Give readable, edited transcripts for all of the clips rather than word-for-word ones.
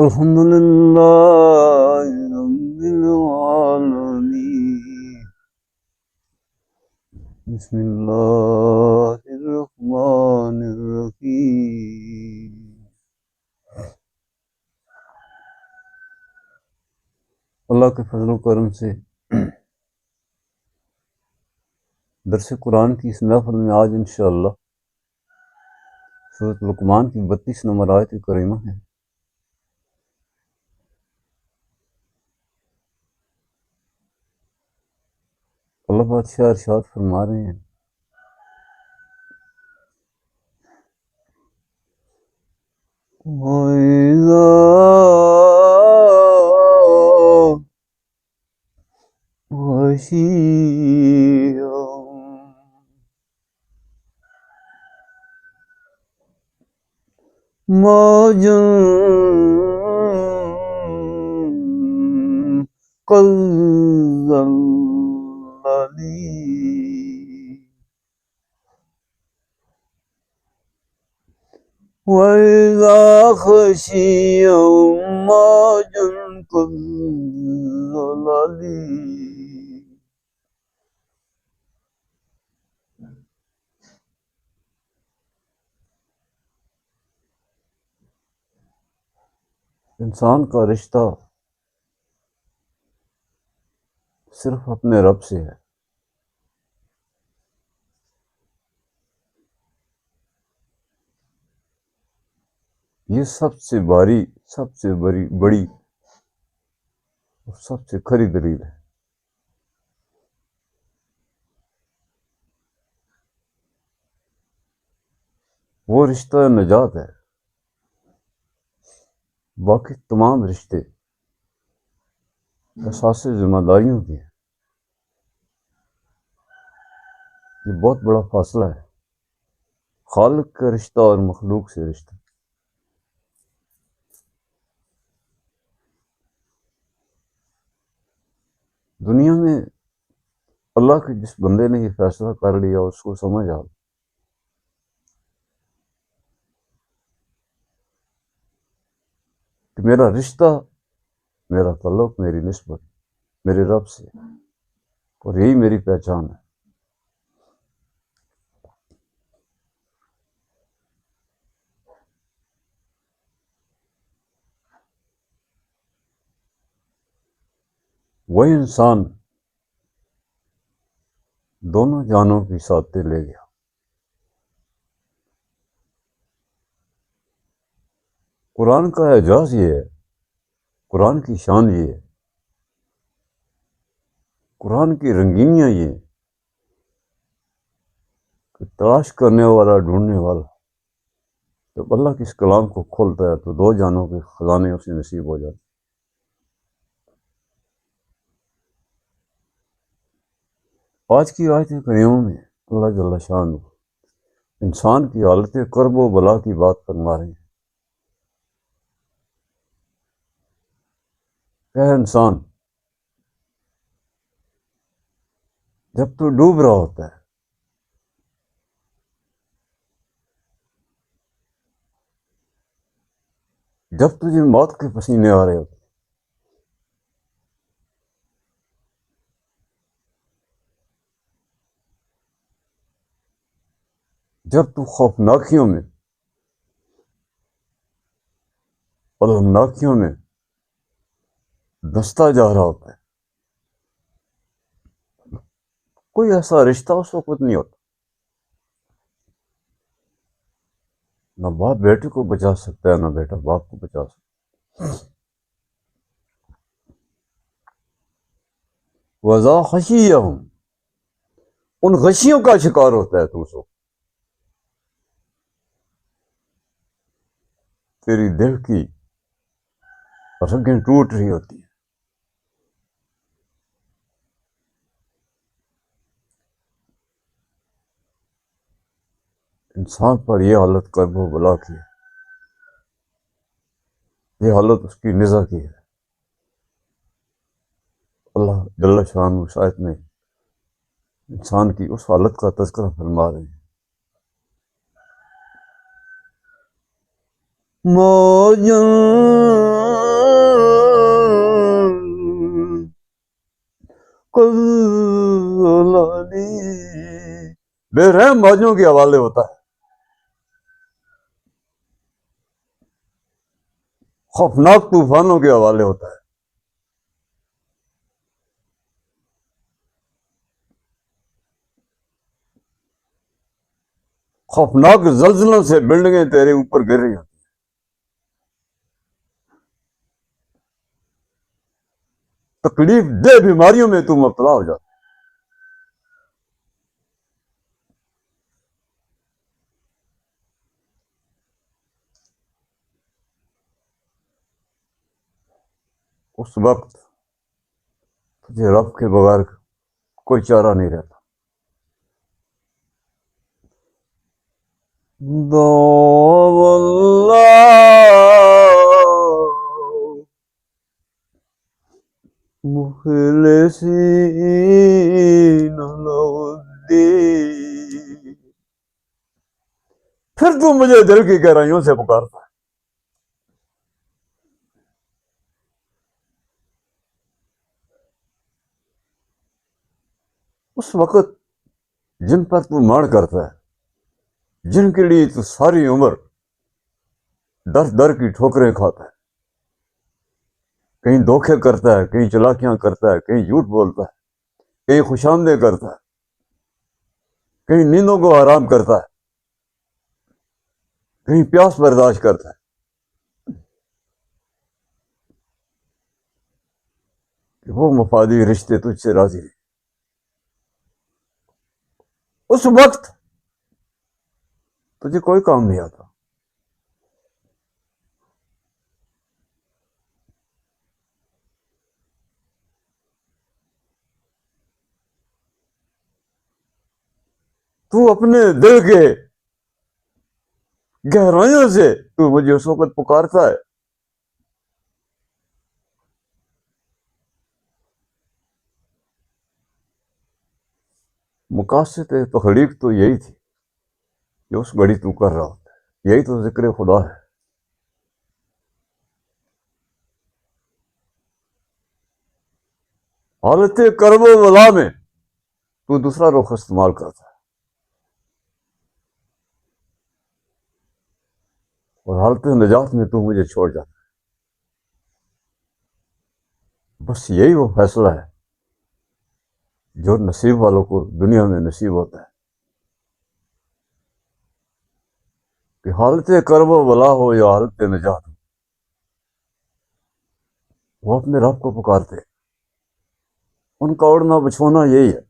الحمد لله رب العالمين بسم الله الرحمن الرحيم اللہ کے فضل و کرم سے درس قرآن کی اس محفل میں آج انشاءاللہ سورۃ لقمان کی 32 نمبر آیت کریمہ ہے۔ اللہ بادشاہ ارشاد فرما رہے ہیں، وَإِذَا غَشِيَّهُم مَوْجٌ كَالظَّلَالِ وَإِذَا غَشِيَّهُم مَوْجٌ كَالظُّلَالِ انسان کا رشتہ صرف اپنے رب سے ہے۔ یہ سب سے بڑی اور سب سے کھری دلیل ہے۔ وہ رشتہ نجات ہے، باقی تمام رشتے احساس ذمہ داریوں کے ہیں۔ یہ بہت بڑا فاصلہ ہے، خالق کا رشتہ اور مخلوق سے رشتہ۔ دنیا میں اللہ کے جس بندے نے یہ فیصلہ کر لیا اس کو سمجھ آ کہ میرا رشتہ، میرا تعلق، میری نسبت میرے رب سے، اور یہی میری پہچان ہے۔ وہی انسان دونوں جانوں کی ساتھ لے گیا۔ قرآن کا اعجاز یہ ہے، قرآن کی شان یہ ہے، قرآن کی رنگینیاں یہ ہیں کہ تلاش کرنے والا، ڈھونڈنے والا جب اللہ کے اس کلام کو کھولتا ہے تو دو جانوں کے خزانے اسے نصیب ہو جاتے۔ آج کی آیت کریمہ میں اللہ جل شانہ انسان کی حالت کرب و بلا کی بات فرما رہے ہیں۔ اے انسان، جب تو ڈوب رہا ہوتا ہے، جب تجھے موت کے پسینے آ رہے ہوتے، جب تو خوفناکیوں میں، المناکیوں میں دستا جا رہا ہوتا ہے، کوئی ایسا رشتہ اس وقت نہیں ہوتا۔ نہ باپ بیٹے کو بچا سکتا ہے، نہ بیٹا باپ کو بچا سکتا ہے۔ وَإِذَا غَشِيَّهُم، ان غشیوں کا شکار ہوتا ہے تو اس وقت تیری دل کی رگیں ٹوٹ رہی ہوتی ہیں۔ انسان پر یہ حالت کرب و بلا کی ہے، یہ حالت اس کی نزا کی ہے۔ اللہ جل شانہ اس آیت میں انسان کی اس حالت کا تذکرہ فرما رہے ہیں۔ موج کلانی بے رحم موجوں کے حوالے ہوتا ہے، خوفناک طوفانوں کے حوالے ہوتا ہے، خوفناک زلزلوں سے بلڈنگیں تیرے اوپر گر رہی ہیں، تکلیف دہ بیماریوں میں تو مبتلا ہو جاتا، اس وقت تجھے رب کے بغیر کوئی چارہ نہیں رہتا۔ دعو اللہ مخلصین لہ الدین، پھر تو مجھے دل کی گہرائیوں سے پکارتا ہے۔ اس وقت جن پر تو مار کرتا ہے، جن کے لیے تو ساری عمر در در کی ٹھوکریں کھاتا ہے، کہیں دھوکے کرتا ہے، کہیں چلاکیاں کرتا ہے، کہیں جھوٹ بولتا ہے، کہیں خوش آمدیں کرتا ہے، کہیں نیندوں کو حرام کرتا ہے، کہیں پیاس برداشت کرتا ہے، کہ وہ مفادی رشتے تجھ سے راضی ہیں۔ اس وقت تجھے کوئی کام نہیں آتا، تو اپنے دل کے گہرائیوں سے تو مجھے اس وقت پکارتا ہے۔ مقاصد تخلیق تو یہی تھی جو اس گھڑی تو کر رہا ہوتا ہے، یہی تو ذکر خدا ہے۔ حالت کرب و بلا میں تو دوسرا رخ استعمال کرتا ہے، اور حالت نجات میں تو مجھے چھوڑ جاتا ہے۔ بس یہی وہ فیصلہ ہے جو نصیب والوں کو دنیا میں نصیب ہوتا ہے، کہ حالت کرب و بلا ہو یا حالت نجات ہو، وہ اپنے رب کو پکارتے ہیں۔ ان کا اڑنا بچھونا یہی ہے،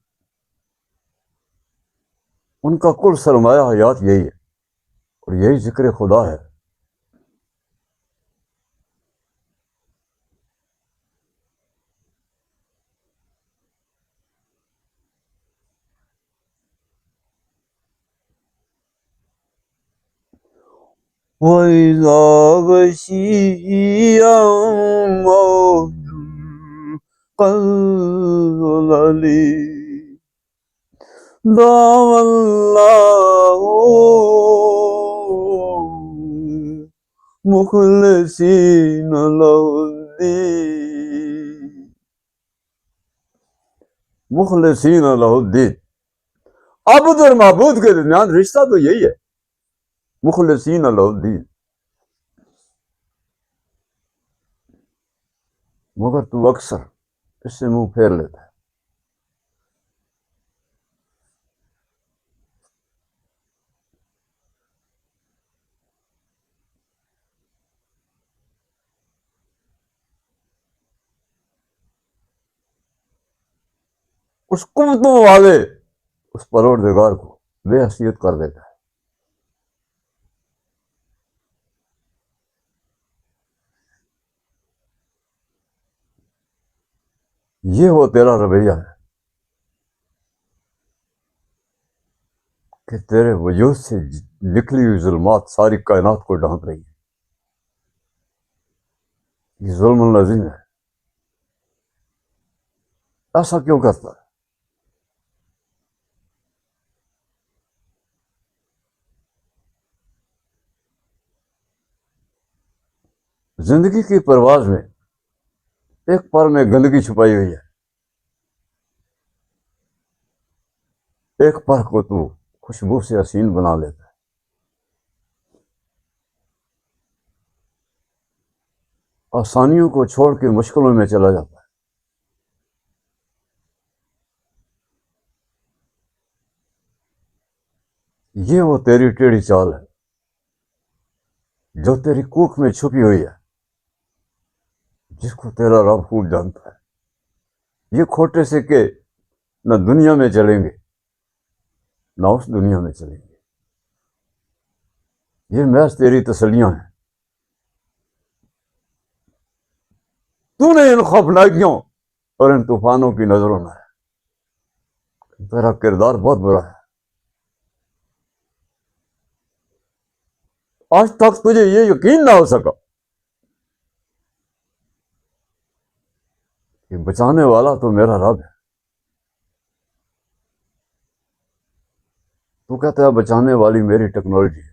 ان کا کل سرمایہ حیات یہی ہے، اور یہی ذکر خدا ہے۔ وَإِذَا غَشِيَّهُم مَّوْجٌ كَالظُّلَلِ دعوا اللہ مخلصین لہ الدین، مخلصین لہ الدین، عابد اور معبود کے درمیان رشتہ تو یہی ہے، مخلصین لہ الدین۔ مگر تو اکثر اس سے منہ پھیر لیتا ہے۔ اس قوتوں والے اس پروردگار کو بے حیثیت کر دیتا ہے۔ یہ وہ تیرا رویہ ہے کہ تیرے وجود سے نکلی ہوئی ظلمات ساری کائنات کو ڈھانپ رہی ہے۔ یہ ظلم العظیم ہے، ایسا کیوں کرتا ہے؟ زندگی کی پرواز میں ایک پر میں گندگی چھپائی ہوئی ہے، ایک پل کو تو خوشبو سے حسین بنا لیتا ہے. آسانیوں کو چھوڑ کے مشکلوں میں چلا جاتا ہے. یہ وہ تیری ٹیڑھی چال ہے جو تیری کوکھ میں چھپی ہوئی ہے, جس کو تیرا رب خوب جانتا ہے. یہ کھوٹے سے کہ نہ دنیا میں چلیں گے نہ اس دنیا میں چلیں گے. یہ محض تیری تسلیاں ہیں. تو نے ان خوفناکیوں اور ان طوفانوں کی نظروں میں ہے. تیرا کردار بہت برا ہے. آج تک تجھے یہ یقین نہ ہو سکا کہ بچانے والا تو میرا رب ہے. تو کہتا ہے بچانے والی میری ٹیکنالوجی ہے.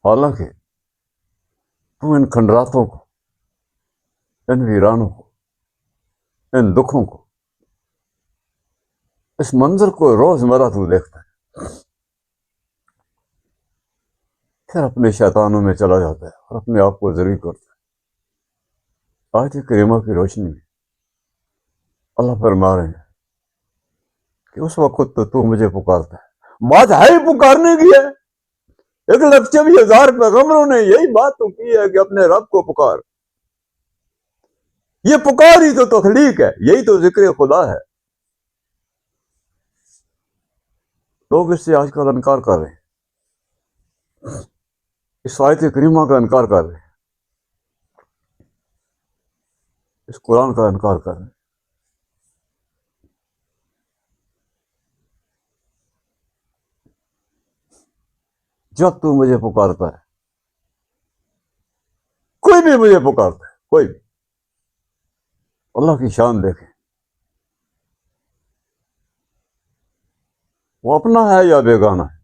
حالانکہ تو ان کھنڈراتوں کو, ان ویرانوں کو, ان دکھوں کو, اس منظر کو روزمرہ تو دیکھتا ہے, پھر اپنے شیطانوں میں چلا جاتا ہے اور اپنے آپ کو ذلیل کرتا ہے. آیت کریمہ کی روشنی میں اللہ فرما رہے ہیں کہ اس وقت تو مجھے پکارتا ہے. بات ہے ہی پکارنے کی ہے. 1,24,000 پیغمبروں نے یہی بات تو کی ہے کہ اپنے رب کو پکار. یہ پکار ہی تو تخلیق ہے, یہی تو ذکر خدا ہے. لوگ اس سے آج کل انکار کر رہے ہیں, اس آیت کریمہ کا انکار کر رہے ہیں, اس قرآن کا انکار کر رہے ہیں. جب تو مجھے پکارتا ہے, کوئی بھی مجھے پکارتا ہے, کوئی بھی. اللہ کی شان دیکھیں, وہ اپنا ہے یا بیگانہ ہے.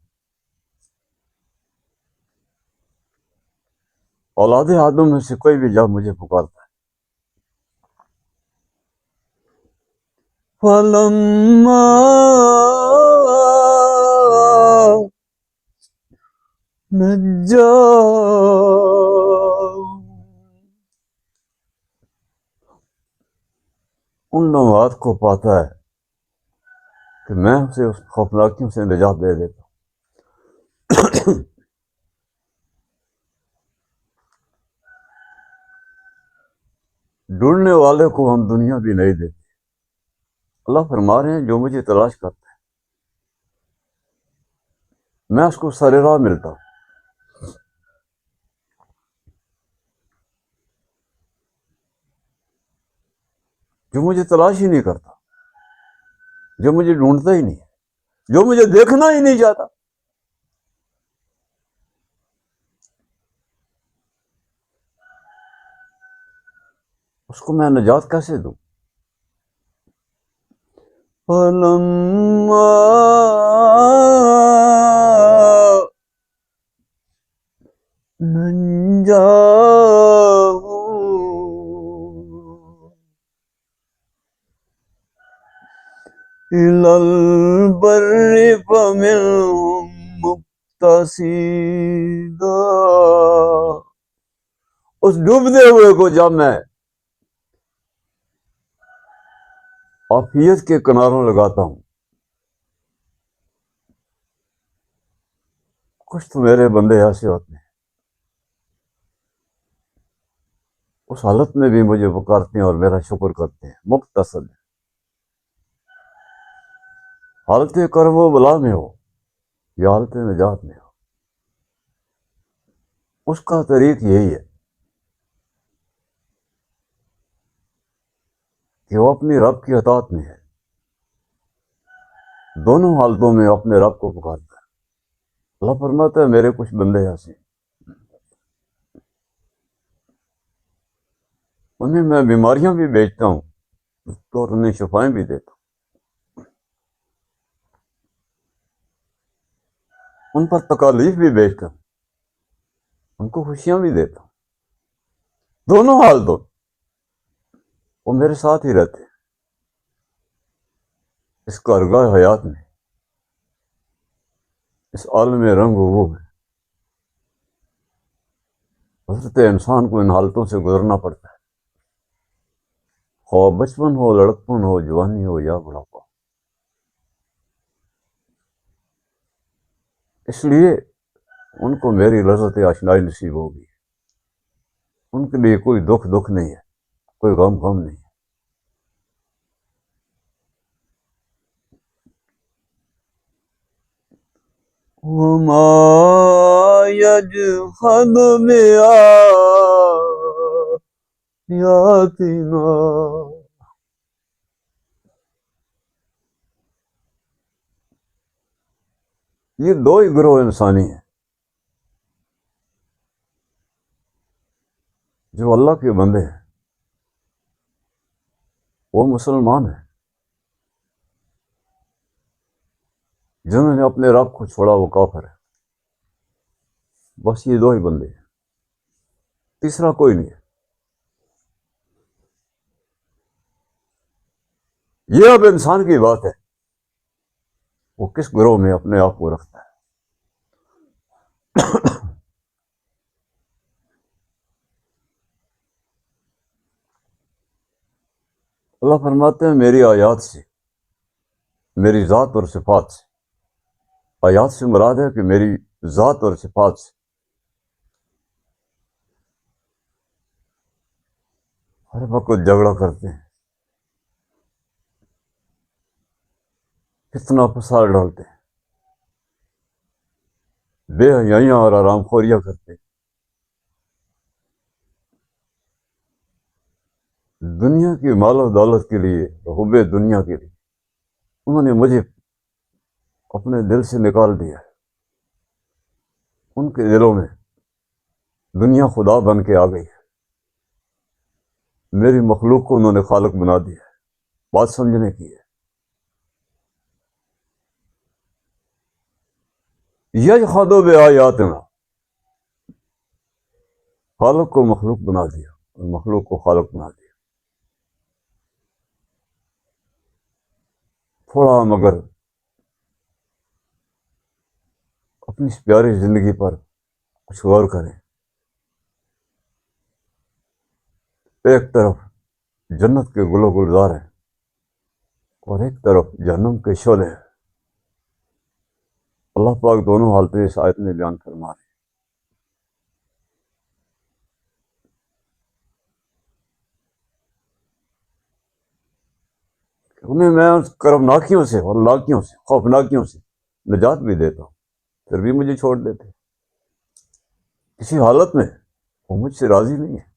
اولاد آدم میں سے کوئی بھی جب مجھے پکارتا ہے, فَلَمَّا نَجَّاهُ, ان لمحات کو پاتا ہے کہ میں اسے اس خوفناکیوں سے نجات دے دیتا ہوں. ڈھونڈنے والے کو ہم دنیا بھی نہیں دیتے. اللہ فرما رہے ہیں جو مجھے تلاش کرتا ہے میں اس کو سر راہ ملتا ہوں. جو مجھے تلاش ہی نہیں کرتا, جو مجھے ڈھونڈتا ہی نہیں, جو مجھے دیکھنا ہی نہیں چاہتا, اس کو میں نجات کیسے دوں؟ فَلَمَّا نَجَّاهُ إِلَى الْبَرِّ فَمِنْهُمْ مُقْتَصِدٌ, اس ڈوبتے ہوئے کو جب میں عافیت کے کناروں لگاتا ہوں, کچھ تو میرے بندے ایسے ہوتے ہیں اس حالت میں بھی مجھے پکارتے ہیں اور میرا شکر کرتے ہیں. مقتصد حالت کرم و بلا میں ہو یا حالت نجات میں ہو, اس کا طریق یہی ہے کہ وہ اپنی رب کی اطاعت میں ہے. دونوں حالتوں میں اپنے رب کو پکارتا ہے. اللہ فرماتا ہے میرے کچھ بندے ایسے ہیں, انہیں میں بیماریاں بھی بیچتا ہوں تو انہیں شفائیں بھی دیتا ہوں, ان پر تکالیف بھی بیچتا ہوں, ان کو خوشیاں بھی دیتا ہوں. دونوں حالتوں وہ میرے ساتھ ہی رہتے ہیں اس کارگاہ حیات میں، اس عالم رنگ و بو میں۔ حضرت انسان کو ان حالتوں سے گزرنا پڑتا ہے، خواہ بچپن ہو، لڑکپن ہو، جوانی ہو یا بڑھاپا۔ اس لیے ان کو میری لذت آشنائی نصیب ہوگی۔ ان کے لیے کوئی دکھ نہیں ہے، کوئی غم نہیں ہے۔ وما يجحد بآياتنا، یہ دو ہی گروہ انسانی ہیں جو اللہ کے بندے ہیں، وہ مسلمان ہیں جنہوں نے اپنے رب کو چھوڑا، وہ کافر ہے۔ بس یہ دو ہی بندے ہیں، تیسرا کوئی نہیں ہے۔ یہ اب انسان کی بات ہے، وہ کس گروہ میں اپنے آپ کو رکھتا ہے۔ اللہ فرماتے ہیں میری آیات سے، میری ذات اور صفات سے۔ آیات سے مراد ہے کہ میری ذات اور صفات سے۔ ہر وقت جھگڑا کرتے ہیں، کتنا فساد ڈالتے ہیں، بے حیائیاں اور آرام خوریاں کرتے ہیں، دنیا کی مال و دولت کے لیے، حب دنیا کے لیے انہوں نے مجھے اپنے دل سے نکال دیا ہے۔ ان کے دلوں میں دنیا خدا بن کے آ گئی ہے، میری مخلوق کو انہوں نے خالق بنا دیا ہے۔ بات سمجھنے کی ہے۔ یجحدوا بآیاتنا، خالق کو مخلوق بنا دیا اور مخلوق کو خالق بنا دیا۔ تھوڑا مگر اپنی اس پیاری زندگی پر کچھ غور کریں۔ ایک طرف جنت کے گل و گلزار ہیں اور ایک طرف جہنم کے شعلے ہیں۔ اللہ پاک دونوں حالتیں اس آیت میں بیان فرما رہے ہیں۔ انہیں میں کرمناکیوں سے اور لاکیوں سے، خوفناکیوں سے نجات بھی دیتا ہوں، پھر بھی مجھے چھوڑ دیتے۔ کسی حالت میں وہ مجھ سے راضی نہیں ہے۔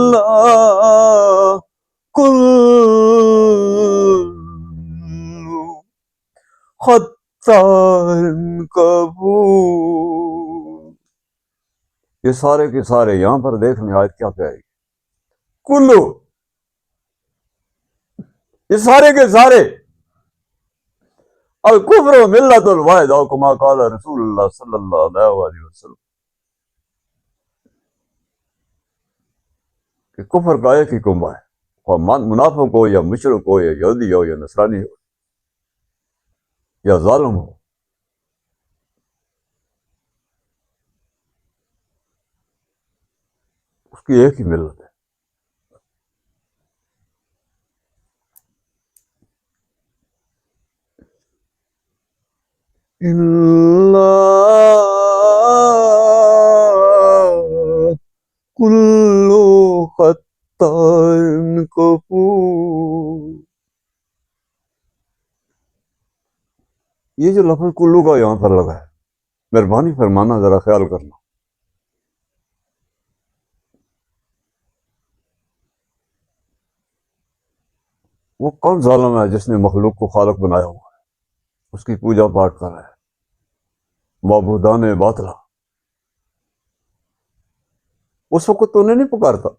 اللہ کل خطار کبور، یہ سارے کے سارے یہاں پر دیکھنے آیت کیا کہے گی؟ کلو، یہ سارے کے سارے الکفر ملت الواحد او کما قال رسول اللہ صلی اللہ علیہ وسلم، کہ کفر کا ایک ہی کنبہ ہے، خواہ منافق ہو یا مشرک ہو یا یہودی ہو یا نصرانی ہو یا ظالم ہو۔ اس کی ایک ہی ملت ہے۔ اللہ کل خطار کفور، یہ جو لفظ کلو کا یہاں پر لگا ہے، مہربانی فرمانا ذرا خیال کرنا۔ وہ کون ظالم ہے جس نے مخلوق کو خالق بنایا ہوا ہے، اس کی پوجا پاٹ کر رہا ہے، معبودان باطلا۔ اس وقت تو انہیں نہیں پکارتا،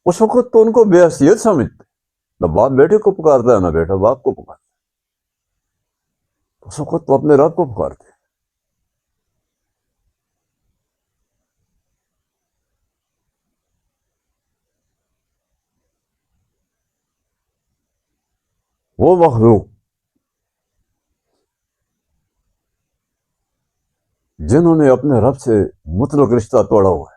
اس وقت تو ان کو بے حیثیت سمجھتے، نہ باپ بیٹے کو پکارتا ہے، نہ بیٹا باپ کو پکارتا ہے، اس وقت تو اپنے رب کو پکارتے ہیں۔ وہ مخلوق جنہوں نے اپنے رب سے مطلق رشتہ توڑا ہوا ہے،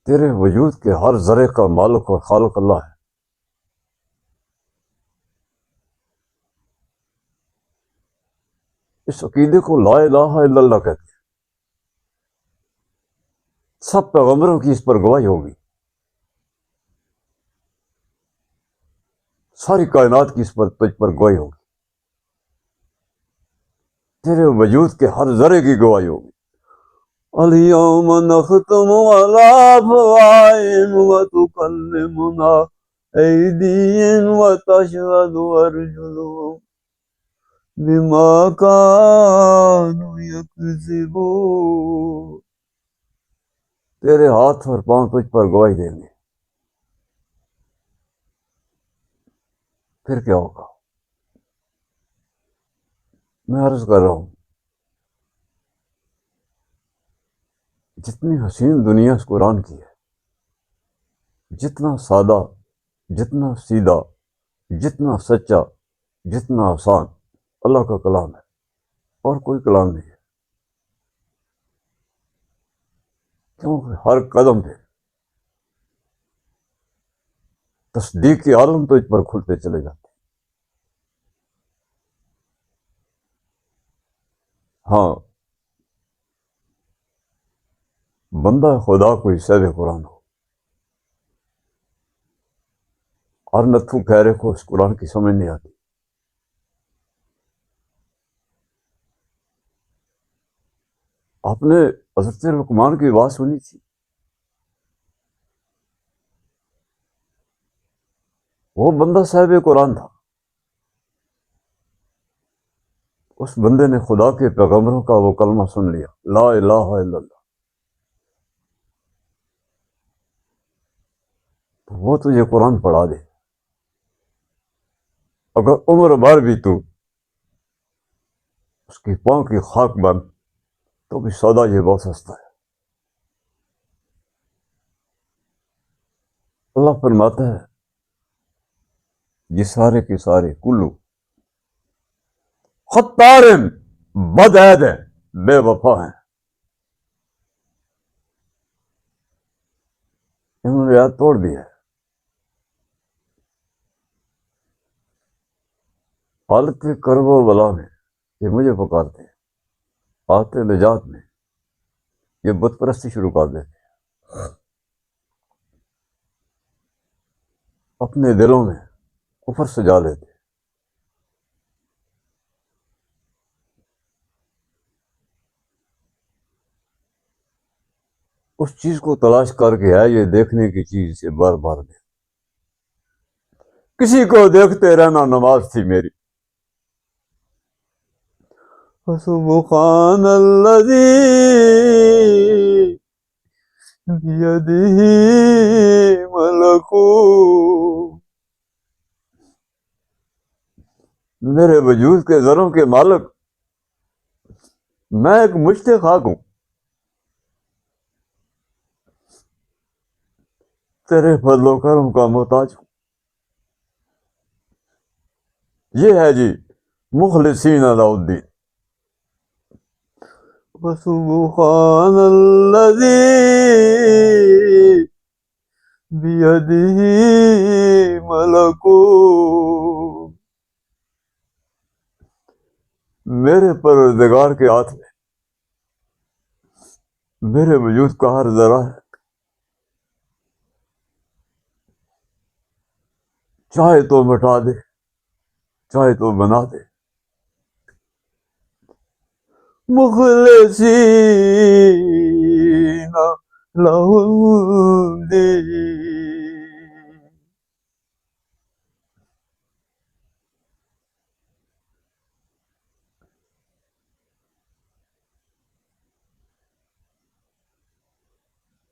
تیرے وجود کے ہر ذرے کا مالک اور خالق اللہ ہے۔ اس عقیدے کو لا الہ الا اللہ کہتے ہیں۔ سب پیغمبروں کی اس پر گواہی ہوگی، ساری کائنات کی اس پر تجھ پر گواہی ہوگی، تیرے وجود کے ہر ذرے کی گواہی ہوگی۔ اليوم نختم على أفواههم وتكلمنا أيديهم وتشهد أرجلهم بما كانوا يكسبون۔ تیرے ہاتھ اور پاؤں تجھ پر گواہی دیں گے، پھر کیا ہوگا؟ میں عرض کر رہا ہوں، جتنی حسین دنیا اس قرآن کی ہے، جتنا سادہ، جتنا سیدھا، جتنا سچا، جتنا آسان اللہ کا کلام ہے، اور کوئی کلام نہیں ہے، کیونکہ ہر قدم پہ تصدیق کے عالم تو اس پر کھلتے چلے جاتے ہیں۔ ہاں، بندہ خدا کوئی صاحب قرآن ہو، اور نتھو خیرے کو اس قرآن کی سمجھ نہیں آتی۔ آپ نے حضرت لقمان کی بات سنی تھی، وہ بندہ صاحب قرآن تھا، اس بندے نے خدا کے پیغمبروں کا وہ کلمہ سن لیا، لا الہ الا اللہ، تو وہ تجھے قرآن پڑھا دے۔ اگر عمر بھر بھی تو اس کی پاؤں کی خاک بن، تو بھی سودا یہ بہت سستا ہے۔ اللہ فرماتا ہے، یہ سارے کے سارے کلو خطار بد عہد ہیں، بے وفا ہیں۔ انہوں نے یاد توڑ دیا ہے، حالت کرب و بلا میں یہ مجھے پکارتے ہیں، آتے نجات میں یہ بت پرستی شروع کر دیتے ہیں، اپنے دلوں میں کفر سجا لیتے ہیں۔ اس چیز کو تلاش کر کے ہے، یہ دیکھنے کی چیز سے بار بار دے، کسی کو دیکھتے رہنا نماز تھی میری۔ سبحان الذی بیدہ ملکوت، میرے وجود کے ذروں کے مالک، میں ایک مشت خاک ہوں، تیرے فضل و کرم کا محتاج ہوں۔ یہ ہے جی مخلصین علی الدین۔ وسبحان الذی بیدہ ملکوت، میرے پروردگار کے ہاتھ میں میرے وجود کا ہر ذرہ ہے، چاہے تو مٹا دے، چاہے تو بنا دے۔ مخلصین لہ الدین۔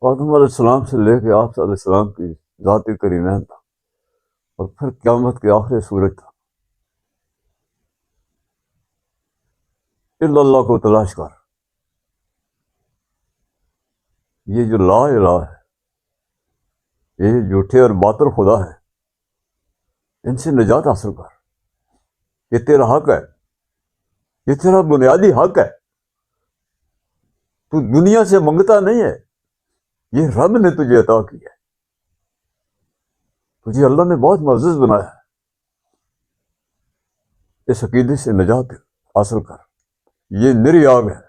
آدم علیہ السلام سے لے کے آپ صلی اللہ علیہ السلام کی ذاتی کریمین تھا، اور پھر قیامت کے آخری سورج تھا. الا اللہ کو تلاش کر. یہ جو لا الہ ہے، یہ جھوٹے اور باطل خدا ہے، ان سے نجات حاصل کر. یہ تیرا حق ہے، یہ تیرا بنیادی حق ہے. تو دنیا سے منگتا نہیں ہے، یہ رب نے تجھے عطا کی ہے. تجھے اللہ نے بہت معزز بنایا ہے. اس عقیدے سے نجات حاصل کر. یہ میری آگ ہے.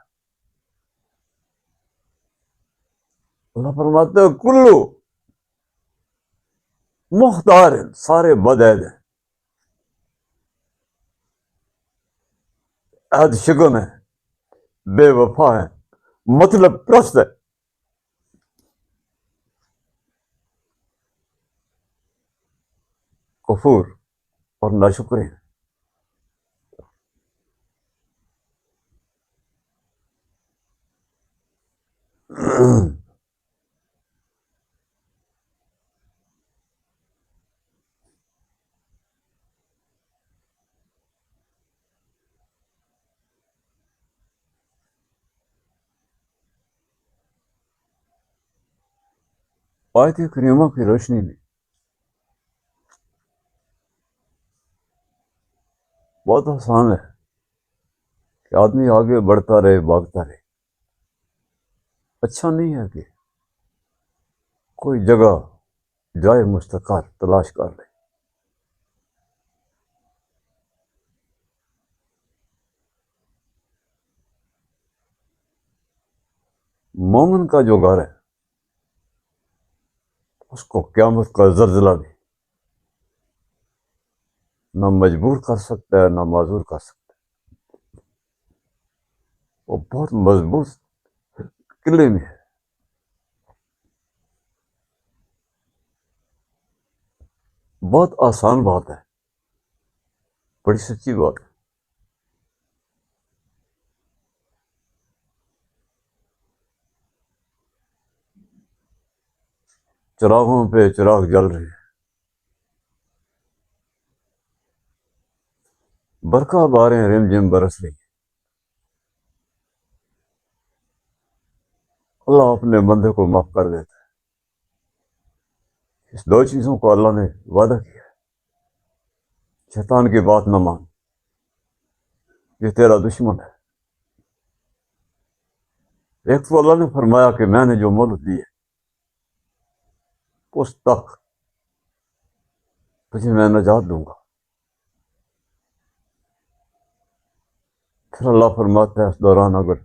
اللہ فرماتا ہے کلو مختار ہیں، سارے بدعید ہیں، عہد شکن ہیں، بے وفا ہیں، مطلب پرست ہے، کفور اور ناشکر ہیں. آیت کریمہ کی روشنی میں بہت آسان ہے کہ آدمی آگے بڑھتا رہے، بھاگتا رہے. اچھا نہیں ہے کہ کوئی جگہ جائے مستقر تلاش کر لے. مومن کا جو گھر ہے اس کو قیامت کا زلزلہ بھی نہ مجبور کر سکتا ہے، نہ معذور کر سکتا ہے. وہ بہت مضبوط قلعے میں ہے. بہت آسان بات ہے، بڑی سچی بات ہے. چراغوں پہ چراغ جل رہے ہیں، برقع باریں رم جم برس رہی ہیں. اللہ اپنے بندے کو معاف کر دیتا ہے. اس دو چیزوں کو اللہ نے وعدہ کیا ہے. شیطان کی بات نہ مان، یہ تیرا دشمن ہے. ایک تو اللہ نے فرمایا کہ میں نے جو ملک دی ہے اس تک تجھے میں نجات دوں گا. پھر اللہ فرماتا ہے اس دوران اگر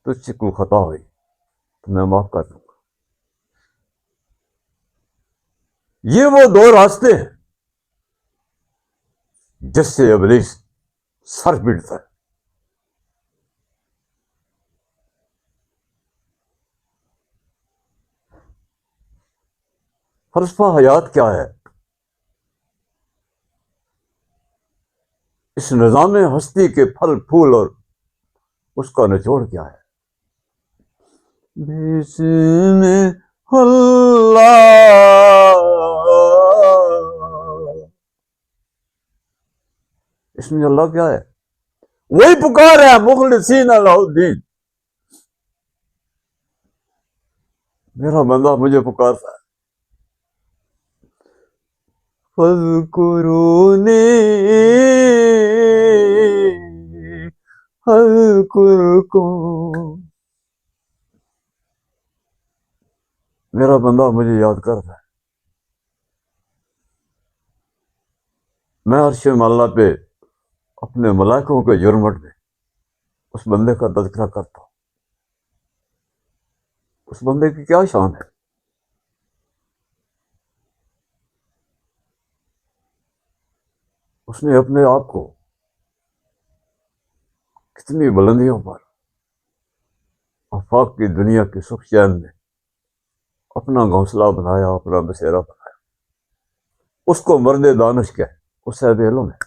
تجھ سے کوئی خطا ہوئی تو میں معاف کر دوں گا. یہ وہ دو راستے ہیں جس سے ابلیس سر پیٹتا ہے. فلسفہ حیات کیا ہے؟ اس نظام ہستی کے پھل پھول اور اس کا نچوڑ کیا ہے؟ بسم اللہ. اس میں اللہ کیا ہے؟ وہی پکار ہے مخلصین لہ الدین. میرا بندہ مجھے پکارتا ہے، فَاذْكُرُونِی اذْکُرکم. میرا بندہ مجھے یاد کرتا ہے. میں عرش معلیٰ پہ اپنے ملائکوں کے جرمٹ میں اس بندے کا تذکرہ کرتا ہوں. اس بندے کی کیا شان ہے؟ اس نے اپنے آپ کو کتنی بلندیوں پر آفاق کی دنیا کی سکھ چین میں اپنا گھونسلہ بنایا، اپنا بسیرا بنایا. اس کو مرد دانش کہے، اس سے علم ہے،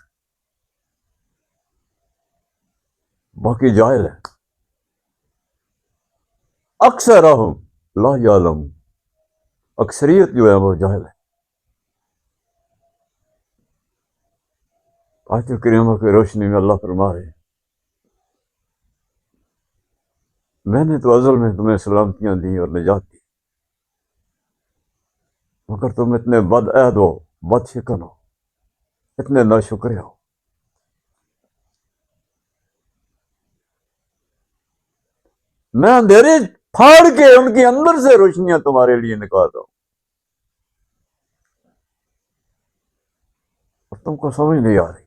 باقی جاہل ہے. اکثر لا یعلم، اکثریت جو ہے وہ جاہل ہے۔ آیت کریمہ کی روشنی میں اللہ فرما رہے ہیں میں نے تو ازل میں تمہیں سلامتیاں دی اور نجات دی، مگر تم اتنے بد عہد ہو، بد شکن ہو، اتنے ناشکر ہو۔ میں اندھیرے پھاڑ کے ان کے اندر سے روشنیاں تمہارے لیے نکالتا ہوں اور تم کو سمجھ نہیں آ رہی۔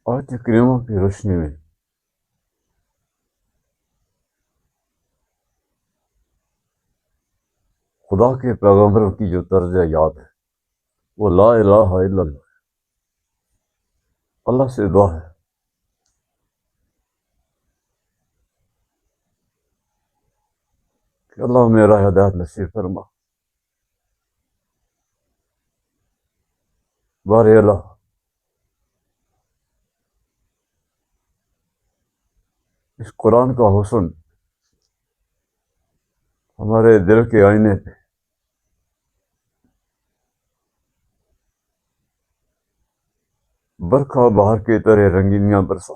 آیت کریمہ کی روشنی میں خدا کے پیغمبروں کی جو طرز یاد ہے وہ لا الہ الا اللہ، اللہ سے دعا ہے کہ اللہ میرا ہدایت نصیب فرما، بار اللہ اس قرآن کا حسن ہمارے دل کے آئینے پہ برکھا بہار کی طرح رنگینیاں برسا۔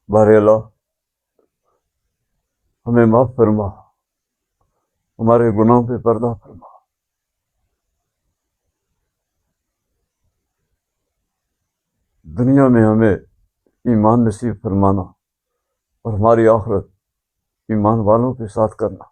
بار اللہ ہمیں معاف فرما، ہمارے گناہوں پہ پردہ فرما، دنیا میں ہمیں ایمان نصیب فرمانا اور ہماری آخرت ایمان والوں کے ساتھ کرنا۔